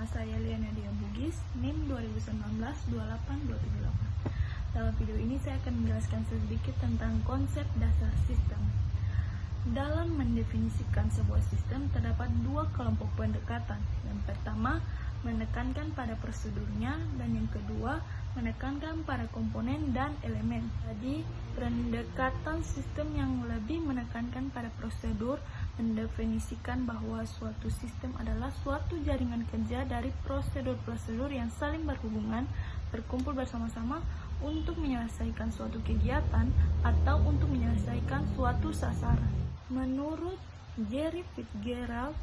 Nama saya Liana Dia Bugis, NIM 2019-28278. Dalam video ini saya akan menjelaskan sedikit tentang konsep dasar sistem. Dalam mendefinisikan sebuah sistem terdapat dua kelompok pendekatan. Yang pertama, menekankan pada prosedurnya, dan yang kedua, menekankan pada komponen dan elemen. Jadi, pendekatan sistem yang lebih menekankan pada prosedur mendefinisikan bahwa suatu sistem adalah suatu jaringan kerja dari prosedur-prosedur yang saling berhubungan, berkumpul bersama-sama untuk menyelesaikan suatu kegiatan atau untuk menyelesaikan suatu sasaran. Menurut Jerry Fitzgerald,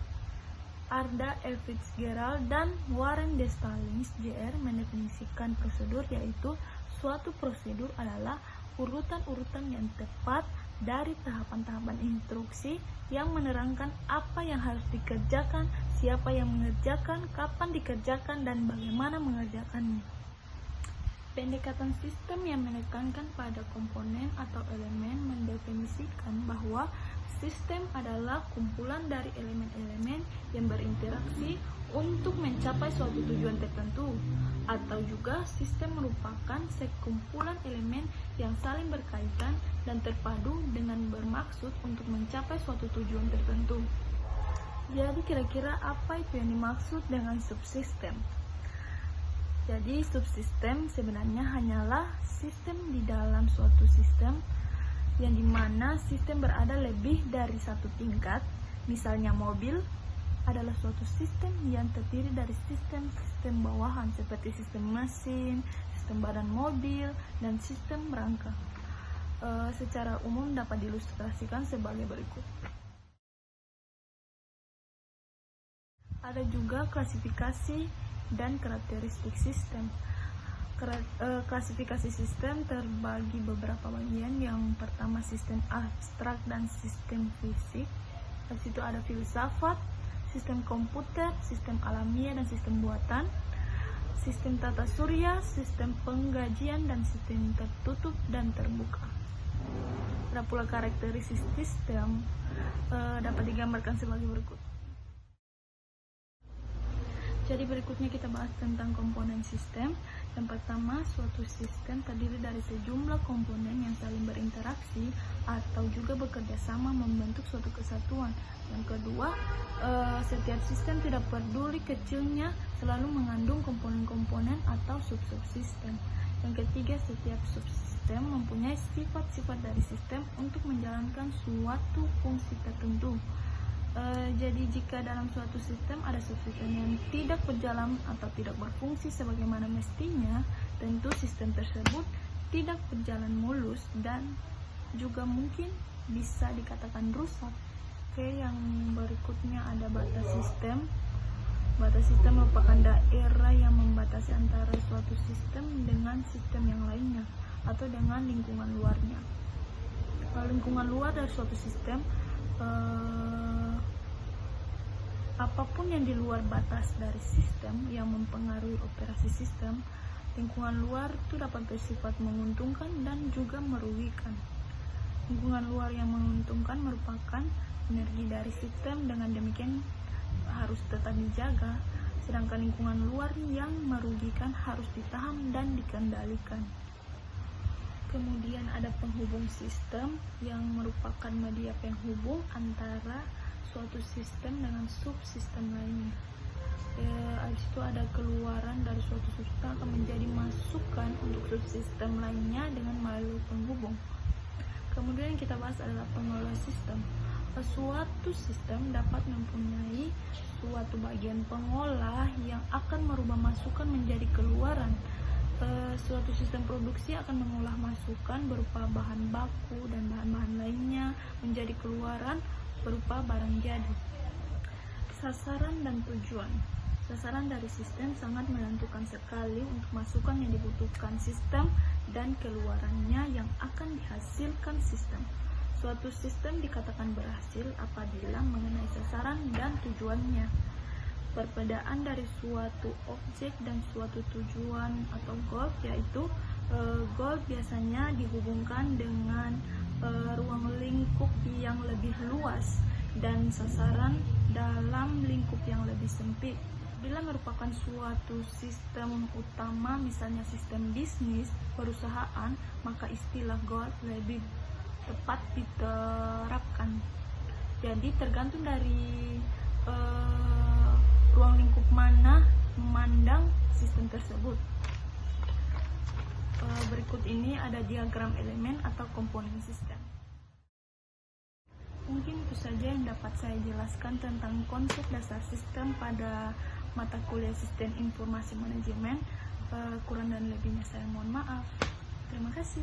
Arda L. Fitzgerald, dan Warren D. Stallings, Jr. mendefinisikan prosedur yaitu suatu prosedur adalah urutan-urutan yang tepat dari tahapan-tahapan instruksi yang menerangkan apa yang harus dikerjakan, siapa yang mengerjakan, kapan dikerjakan, dan bagaimana mengerjakannya. Pendekatan sistem yang menekankan pada komponen atau elemen mendefinisikan bahwa sistem adalah kumpulan dari elemen-elemen yang berinteraksi untuk mencapai suatu tujuan tertentu, atau juga sistem merupakan sekumpulan elemen yang saling berkaitan dan terpadu dengan bermaksud untuk mencapai suatu tujuan tertentu. Jadi kira-kira apa itu yang dimaksud dengan subsistem? Jadi subsistem sebenarnya hanyalah sistem di dalam suatu sistem yang dimana sistem berada lebih dari satu tingkat. Misalnya mobil adalah suatu sistem yang terdiri dari sistem-sistem bawahan seperti sistem mesin, sistem badan mobil, dan sistem rangka. Secara umum dapat diilustrasikan sebagai berikut. Ada juga klasifikasi dan karakteristik sistem. Klasifikasi sistem terbagi beberapa bagian. Yang pertama sistem abstrak dan sistem fisik. Di situ ada filsafat, sistem komputer, sistem alamiah dan sistem buatan, sistem tata surya, sistem penggajian, dan sistem tertutup dan terbuka. Ada pula karakteristik sistem dapat digambarkan sebagai berikut. Jadi berikutnya kita bahas tentang komponen sistem. Yang pertama, suatu sistem terdiri dari sejumlah komponen yang saling berinteraksi atau juga bekerja sama membentuk suatu kesatuan. Yang kedua, setiap sistem tidak peduli kecilnya selalu mengandung komponen-komponen atau sub-subsistem. Yang ketiga, setiap subsistem mempunyai sifat-sifat dari sistem untuk menjalankan suatu fungsi tertentu. Jadi jika dalam suatu sistem ada subsistem yang tidak berjalan atau tidak berfungsi sebagaimana mestinya, tentu sistem tersebut tidak berjalan mulus dan juga mungkin bisa dikatakan rusak. Oke, yang berikutnya ada batas sistem. Batas sistem merupakan daerah yang membatasi antara suatu sistem dengan sistem yang lainnya atau dengan lingkungan luarnya. Lingkungan luar dari suatu sistem, apapun yang di luar batas dari sistem yang mempengaruhi operasi sistem, lingkungan luar itu dapat bersifat menguntungkan dan juga merugikan. Lingkungan luar yang menguntungkan merupakan energi dari sistem, dengan demikian harus tetap dijaga, sedangkan lingkungan luar yang merugikan harus ditahan dan dikendalikan. Kemudian ada penghubung sistem yang merupakan media penghubung antara suatu sistem dengan subsistem lainnya. Habis itu ada keluaran dari suatu sistem akan menjadi masukan untuk subsistem lainnya dengan melalui penghubung. Kemudian yang kita bahas adalah pengelola sistem. Suatu sistem dapat mempunyai suatu bagian pengolah yang akan merubah masukan menjadi keluaran. Suatu sistem produksi akan mengolah masukan berupa bahan baku dan bahan-bahan lainnya menjadi keluaran berupa barang jadi. Sasaran dan tujuan. Sasaran dari sistem sangat menentukan sekali untuk masukan yang dibutuhkan sistem dan keluarannya yang akan dihasilkan sistem. Suatu sistem dikatakan berhasil apabila mengenai sasaran dan tujuannya. Perbedaan dari suatu objek dan suatu tujuan atau goal, yaitu goal biasanya dihubungkan dengan ruang lingkup yang lebih luas dan sasaran dalam lingkup yang lebih sempit. Apabila merupakan suatu sistem utama, misalnya sistem bisnis perusahaan, maka istilah goal lebih tepat diterapkan. Jadi tergantung dari ruang lingkup mana memandang sistem tersebut. Berikut ini ada diagram elemen atau komponen sistem. Mungkin itu saja yang dapat saya jelaskan tentang konsep dasar sistem pada mata kuliah Sistem Informasi Manajemen. Kurang dan lebihnya saya mohon maaf. Terima kasih.